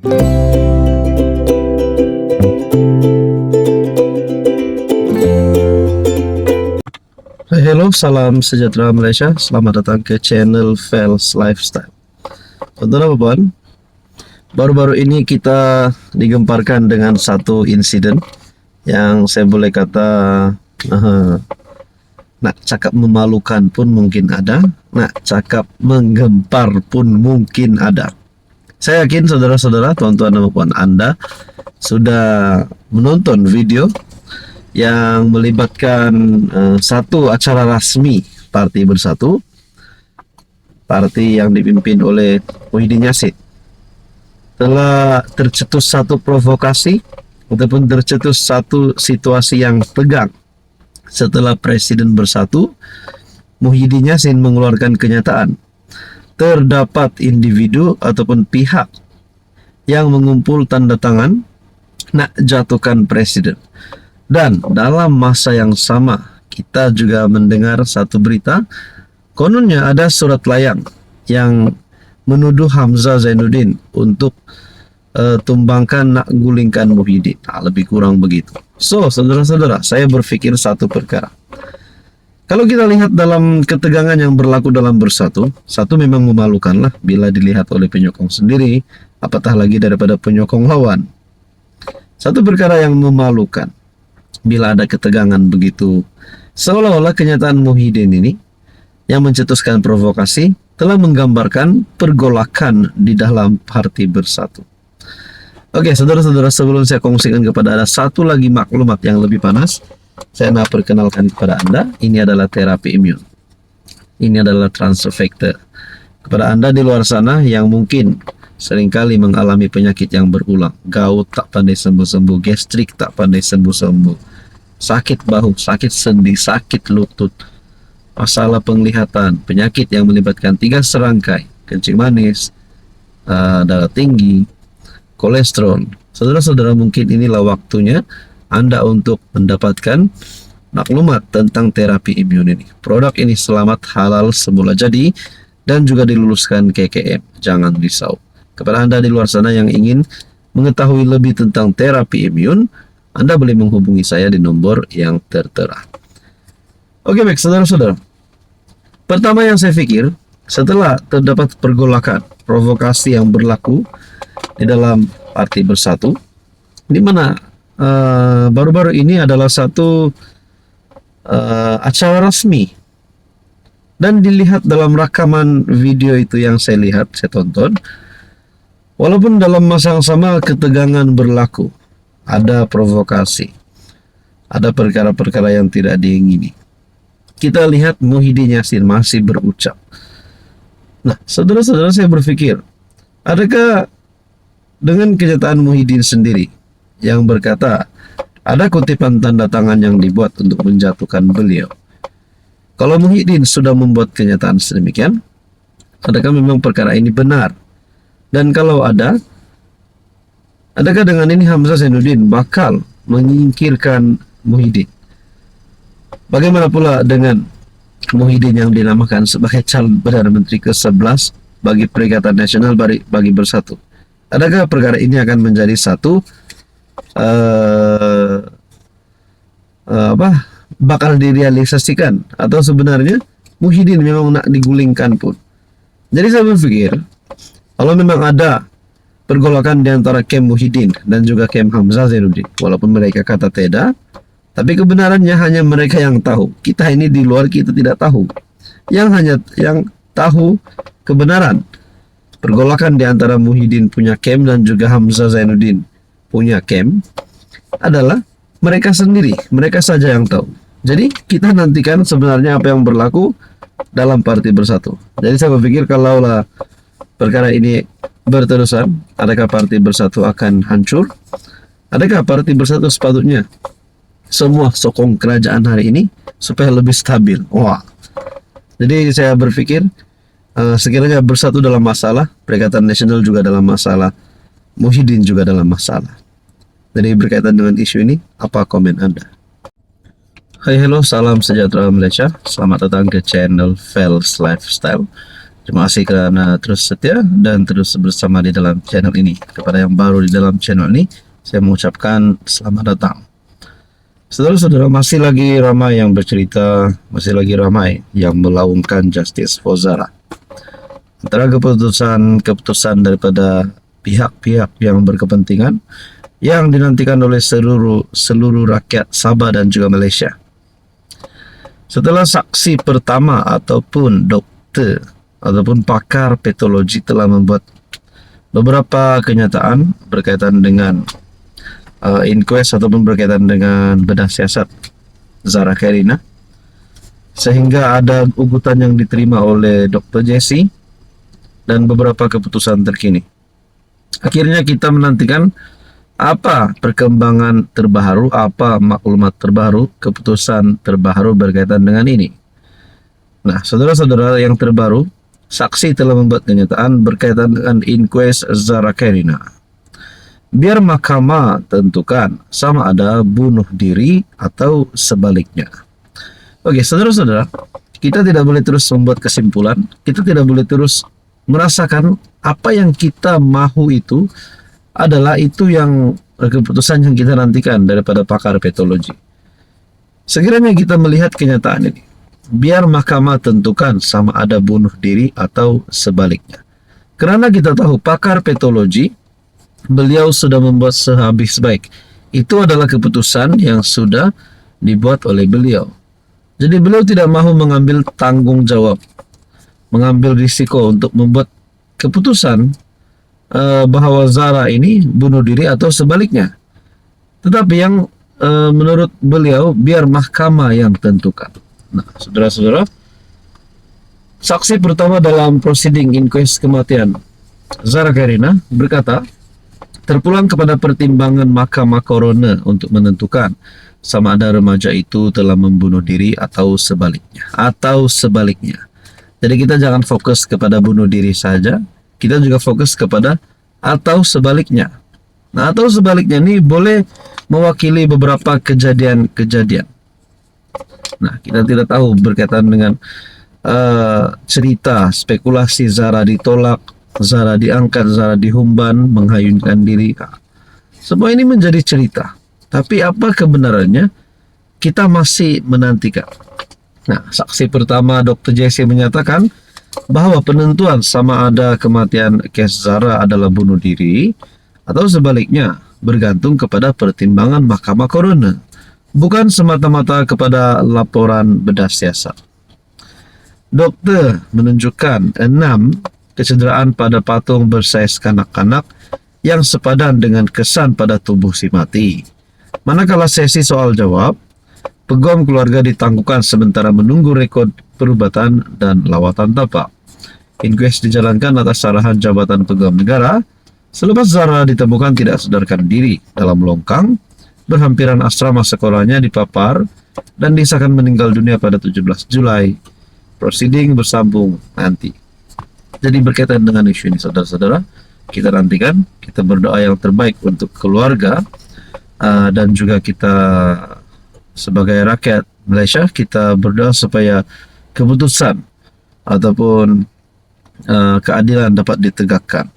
Halo, salam sejahtera Malaysia. Selamat datang ke channel Fels Lifestyle. Tonton apa puan? Baru-baru ini kita digemparkan dengan satu insiden yang saya boleh kata nak cakap memalukan pun mungkin ada, nak cakap menggempar pun mungkin ada. Saya yakin saudara-saudara, tuan-tuan dan puan Anda sudah menonton video yang melibatkan satu acara rasmi Parti Bersatu, parti yang dipimpin oleh Muhyiddin Yassin. Telah tercetus satu provokasi ataupun tercetus satu situasi yang tegang setelah Presiden Bersatu Muhyiddin Yassin mengeluarkan kenyataan terdapat individu ataupun pihak yang mengumpul tanda tangan nak jatuhkan presiden. Dan dalam masa yang sama kita juga mendengar satu berita, kononnya ada surat layang yang menuduh Hamzah Zainuddin untuk tumbangkan nak gulingkan Muhyiddin. Lebih kurang begitu. So, saudara-saudara, saya berpikir satu perkara. Kalau kita lihat dalam ketegangan yang berlaku dalam Bersatu, satu memang memalukan lah bila dilihat oleh penyokong sendiri, apatah lagi daripada penyokong lawan. Satu perkara yang memalukan bila ada ketegangan begitu, seolah-olah kenyataan Muhyiddin ini yang mencetuskan provokasi telah menggambarkan pergolakan di dalam Parti Bersatu. Oke, saudara-saudara, sebelum saya kongsikan kepada Anda satu lagi maklumat yang lebih panas, saya nak perkenalkan kepada Anda, ini adalah terapi imun. Ini adalah transfer factor. Kepada Anda di luar sana yang mungkin seringkali mengalami penyakit yang berulang, gout tak pandai sembuh-sembuh, gastrik tak pandai sembuh-sembuh, sakit bahu, sakit sendi, sakit lutut, masalah penglihatan, penyakit yang melibatkan 3 serangkai, kencing manis, darah tinggi, kolesterol. Saudara-saudara, mungkin inilah waktunya Anda untuk mendapatkan maklumat tentang terapi imun ini. Produk ini selamat, halal, semula jadi, dan juga diluluskan KKM. Jangan risau. Kepada Anda di luar sana yang ingin mengetahui lebih tentang terapi imun, Anda boleh menghubungi saya di nomor yang tertera. Oke, baik saudara-saudara. Pertama yang saya pikir, setelah terdapat pergolakan, provokasi yang berlaku di dalam Parti Bersatu, di mana baru-baru ini adalah satu acara resmi, dan dilihat dalam rekaman video itu yang saya lihat, saya tonton, walaupun dalam masa yang sama ketegangan berlaku, ada provokasi, ada perkara-perkara yang tidak diingini, kita lihat Muhyiddin Yassin masih berucap. Nah, saudara-saudara, saya berpikir, adakah dengan kenyataan Muhyiddin sendiri yang berkata ada kutipan tanda tangan yang dibuat untuk menjatuhkan beliau, kalau Muhyiddin sudah membuat kenyataan sedemikian, adakah memang perkara ini benar? Dan kalau ada, adakah dengan ini Hamzah Zainuddin bakal menyingkirkan Muhyiddin? Bagaimana pula dengan Muhyiddin yang dinamakan sebagai calon Perdana Menteri ke-11 bagi Perikatan Nasional bagi Bersatu? Adakah perkara ini akan menjadi satu bakal direalisasikan, atau sebenarnya Muhyiddin memang nak digulingkan pun? Jadi saya berpikir, kalau memang ada pergolakan di antara kem Muhyiddin dan juga kem Hamzah Zainuddin, walaupun mereka kata tidak, tapi kebenarannya hanya mereka yang tahu. Kita ini di luar, kita tidak tahu. Yang tahu kebenaran pergolakan di antara Muhyiddin punya kem dan juga Hamzah Zainuddin punya kem adalah mereka sendiri, mereka saja yang tahu. Jadi kita nantikan sebenarnya apa yang berlaku dalam Parti Bersatu. Jadi saya berpikir kalaulah perkara ini berterusan, adakah Parti Bersatu akan hancur? Adakah Parti Bersatu sepatutnya semua sokong kerajaan hari ini supaya lebih stabil? Wah. Jadi saya berpikir sekiranya Bersatu dalam masalah, Perikatan Nasional juga dalam masalah, Muhyiddin juga dalam masalah. Jadi berkaitan dengan isu ini, apa komen Anda? Hai, hello, salam sejahtera Malaysia. Selamat datang ke channel Fels Lifestyle. Terima kasih karena terus setia dan terus bersama di dalam channel ini. Kepada yang baru di dalam channel ini, saya mengucapkan selamat datang. Saudara-saudara, masih lagi ramai yang bercerita, masih lagi ramai yang melaungkan justice for Zara. Antara keputusan daripada pihak-pihak yang berkepentingan yang dinantikan oleh seluruh rakyat Sabah dan juga Malaysia. Setelah saksi pertama ataupun doktor ataupun pakar patologi telah membuat beberapa kenyataan berkaitan dengan inquest ataupun berkaitan dengan bedah siasat Zara Karina, sehingga ada ugutan yang diterima oleh Dr. Jesse dan beberapa keputusan terkini. Akhirnya kita menantikan apa perkembangan terbaru, apa maklumat terbaru, keputusan terbaru berkaitan dengan ini. Nah, saudara-saudara, yang terbaru, saksi telah membuat kenyataan berkaitan dengan inquest Zara Karina. Biar mahkamah tentukan sama ada bunuh diri atau sebaliknya. Oke, saudara-saudara, kita tidak boleh terus membuat kesimpulan, kita tidak boleh terus merasakan apa yang kita mahu itu adalah itu yang keputusan yang kita nantikan daripada pakar patologi. Sekiranya kita melihat kenyataan ini, biar mahkamah tentukan sama ada bunuh diri atau sebaliknya. Karena kita tahu pakar patologi, beliau sudah membuat sehabis baik. Itu adalah keputusan yang sudah dibuat oleh beliau. Jadi beliau tidak mahu mengambil tanggung jawab, mengambil risiko untuk membuat keputusan bahwa Zara ini bunuh diri atau sebaliknya. Tetapi yang menurut beliau biar mahkamah yang tentukan. Nah, saudara-saudara, saksi pertama dalam proceeding inquest kematian Zara Karina berkata, terpulang kepada pertimbangan mahkamah coroner untuk menentukan sama ada remaja itu telah membunuh diri atau sebaliknya. Jadi kita jangan fokus kepada bunuh diri saja, kita juga fokus kepada atau sebaliknya. Nah, atau sebaliknya ini boleh mewakili beberapa kejadian-kejadian. Nah, kita tidak tahu berkaitan dengan cerita, spekulasi Zara ditolak, Zara diangkat, Zara dihumban, menghayunkan diri. Semua ini menjadi cerita. Tapi apa kebenarannya? Kita masih menantikan. Nah, saksi pertama Dr. Jesse menyatakan bahwa penentuan sama ada kematian kes Zara adalah bunuh diri atau sebaliknya bergantung kepada pertimbangan mahkamah coroner, bukan semata-mata kepada laporan bedah siasat. Dokter menunjukkan 6 kecederaan pada patung bersaiz kanak-kanak yang sepadan dengan kesan pada tubuh si mati. Manakala sesi soal jawab, peguam keluarga ditangguhkan sementara menunggu rekod perubatan dan lawatan tapak. Inquest dijalankan atas arahan Jabatan Peguam Negara selepas Zara ditemukan tidak sadarkan diri dalam longkang berhampiran asrama sekolahnya dipapar dan disahkan meninggal dunia pada 17 Julai. Proceeding bersambung nanti. Jadi berkaitan dengan isu ini, saudara-saudara, kita nantikan, kita berdoa yang terbaik untuk keluarga dan juga kita sebagai rakyat Malaysia, kita berdoa supaya keputusan ataupun keadilan dapat ditegakkan.